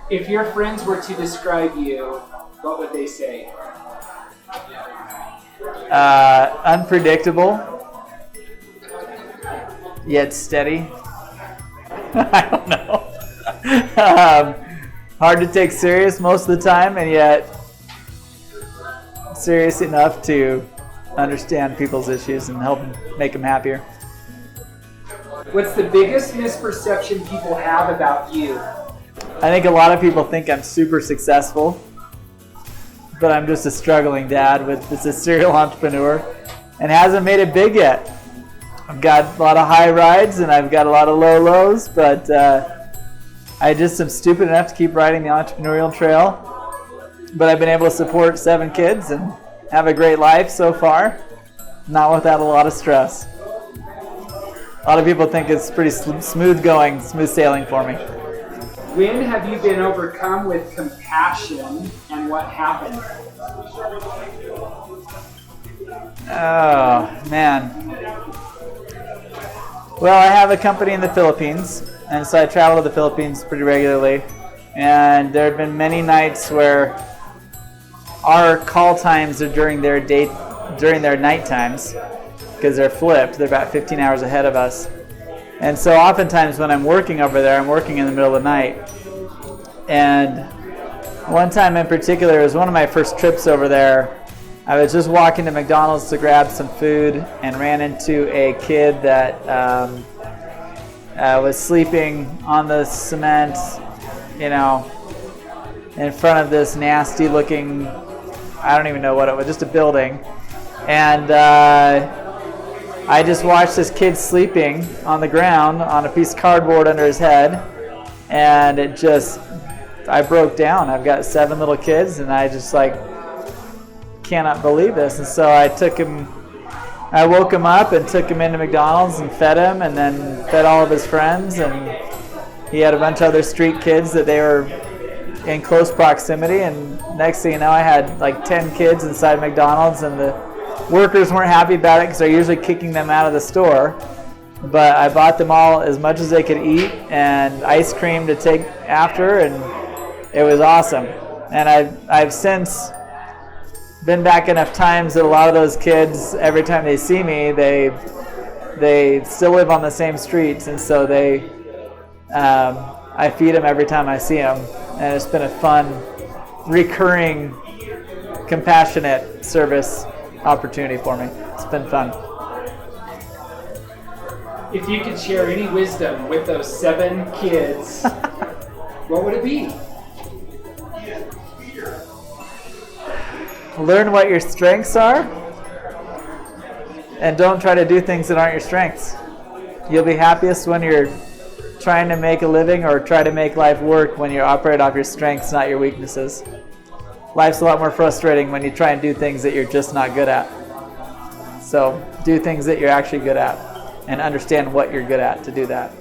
If your friends were to describe you, what would they say? Unpredictable, yet steady. I don't know. Hard to take serious most of the time, and yet serious enough to understand people's issues and help make them happier. What's the biggest misperception people have about you? I think a lot of people think I'm super successful, but I'm just a struggling dad with just a serial entrepreneur and hasn't made it big yet. I've got a lot of high rides and I've got a lot of low lows, but I just am stupid enough to keep riding the entrepreneurial trail. But I've been able to support 7 kids and have a great life so far, not without a lot of stress. A lot of people think it's pretty smooth going, smooth sailing for me. When have you been overcome with compassion and what happened? Oh, man. Well, I have a company in the Philippines, and so I travel to the Philippines pretty regularly. And there have been many nights where our call times are during their night times, because they're flipped. They're about 15 hours ahead of us. And so oftentimes when I'm working over there, I'm working in the middle of the night. And one time in particular, it was one of my first trips over there. I was just walking to McDonald's to grab some food and ran into a kid that was sleeping on the cement, in front of this nasty looking, I don't even know what it was, just a building. And I just watched this kid sleeping on the ground on a piece of cardboard under his head, and I broke down. I've got 7 little kids, and I just cannot believe this. And so I woke him up and took him into McDonald's and fed him, and then fed all of his friends, and he had a bunch of other street kids that they were in close proximity, and next thing you know, I had 10 kids inside McDonald's, and the workers weren't happy about it because they're usually kicking them out of the store. But I bought them all as much as they could eat and ice cream to take after, and it was awesome. And I've since been back enough times that a lot of those kids, every time they see me, they still live on the same streets, and so I feed them every time I see them, and it's been a fun, recurring, compassionate service opportunity for me. It's been fun. If you could share any wisdom with those 7 kids, what would it be? Learn what your strengths are, and don't try to do things that aren't your strengths. You'll be happiest when you're trying to make a living or try to make life work when you operate off your strengths, not your weaknesses. Life's a lot more frustrating when you try and do things that you're just not good at. So do things that you're actually good at and understand what you're good at to do that.